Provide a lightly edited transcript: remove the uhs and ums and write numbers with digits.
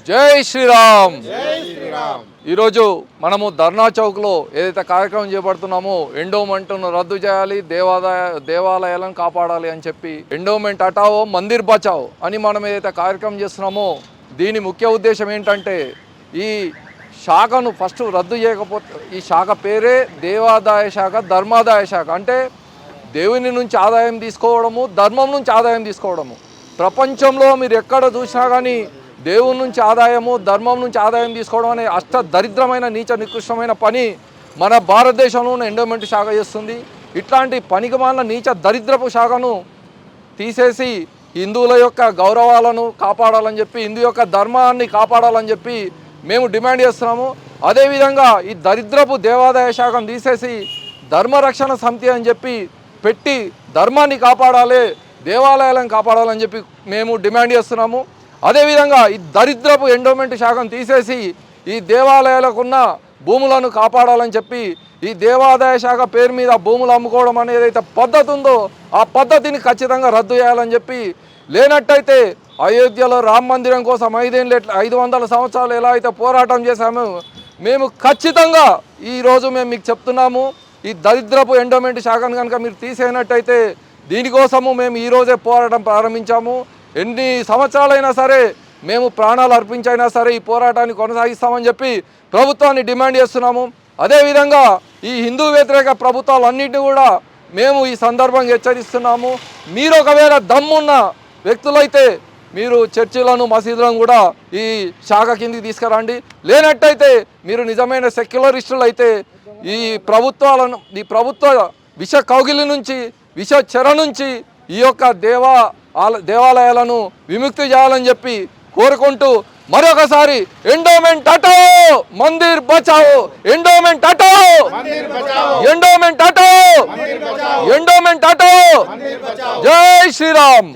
జై శ్రీరామ్. ఈరోజు మనము ధర్నా చౌక్లో ఏదైతే కార్యక్రమం చేపడుతున్నామో ఎండోమెంట్ను రద్దు చేయాలి, దేవాలయాలను కాపాడాలి అని చెప్పి ఎండోమెంట్ హటావో మందిర్ బచావో అని మనం ఏదైతే కార్యక్రమం చేస్తున్నామో దీని ముఖ్య ఉద్దేశం ఏంటంటే ఈ శాఖను ఫస్ట్ రద్దు చేయకపోతే ఈ శాఖ పేరే దేవాదాయ శాఖ, ధర్మాదాయ శాఖ. అంటే దేవుని నుంచి ఆదాయం తీసుకోవడము, ధర్మం నుంచి ఆదాయం తీసుకోవడము. ప్రపంచంలో మీరు ఎక్కడ చూసినా కానీ దేవుని నుంచి ఆదాయము, ధర్మం నుంచి ఆదాయం తీసుకోవడం అనే అష్ట దరిద్రమైన నీచ నికృష్టమైన పని మన భారతదేశంలోనే ఎండోమెంట్ శాఖ చేస్తుంది. ఇట్లాంటి పనికిమాలిన నీచ దరిద్రపు శాఖను తీసేసి హిందువుల యొక్క గౌరవాలను కాపాడాలని చెప్పి, హిందూ యొక్క ధర్మాన్ని కాపాడాలని చెప్పి మేము డిమాండ్ చేస్తున్నాము. అదేవిధంగా ఈ దరిద్రపు దేవాదాయ శాఖను తీసేసి ధర్మరక్షణ సమితి అని చెప్పి పెట్టి ధర్మాన్ని కాపాడాలి, దేవాలయాలను కాపాడాలని చెప్పి మేము డిమాండ్ చేస్తున్నాము. అదేవిధంగా ఈ దరిద్రపు ఎండోమెంట్ శాఖను తీసేసి ఈ దేవాలయాలకున్న భూములను కాపాడాలని చెప్పి ఈ దేవాదాయ శాఖ పేరు మీద భూములు అమ్ముకోవడం అనేది ఏదైతే పద్ధతి ఉందో ఆ పద్ధతిని ఖచ్చితంగా రద్దు చేయాలని చెప్పి, లేనట్టయితే అయోధ్యలో రామ మందిరం కోసం 500 సంవత్సరాలు ఎలా అయితే పోరాటం చేశామో మేము ఖచ్చితంగా ఈరోజు మేము మీకు చెప్తున్నాము, ఈ దరిద్రపు ఎండోమెంట్ శాఖను కనుక మీరు తీసేయనట్టయితే దీనికోసము మేము ఈరోజే పోరాటం ప్రారంభించాము. ఎన్ని సంవత్సరాలైనా సరే మేము ప్రాణాలు అర్పించైనా సరే ఈ పోరాటాన్ని కొనసాగిస్తామని చెప్పి ప్రభుత్వాన్ని డిమాండ్ చేస్తున్నాము. అదేవిధంగా ఈ హిందూ వ్యతిరేక ప్రభుత్వాలన్నింటినీ కూడా మేము ఈ సందర్భంగా హెచ్చరిస్తున్నాము. మీరు ఒకవేళ దమ్మున్న వ్యక్తులైతే మీరు చర్చిలను, మసీదులను కూడా ఈ శాఖ కిందికి తీసుకురండి. లేనట్టయితే మీరు నిజమైన సెక్యులరిస్టులు అయితే ఈ ప్రభుత్వ విష కౌగిలి నుంచి, విష చెర నుంచి ఈ యొక్క దేవాలయాలను విముక్తి చేయాలని చెప్పి కోరుకుంటూ మరొకసారి ఎండోమెంట్ హటావో మందిర్ బచావో, ఎండోమెంట్ హటావో, ఎండోమెంట్ హటావో, ఎండోమెంట్ హటావో. జై శ్రీరామ్.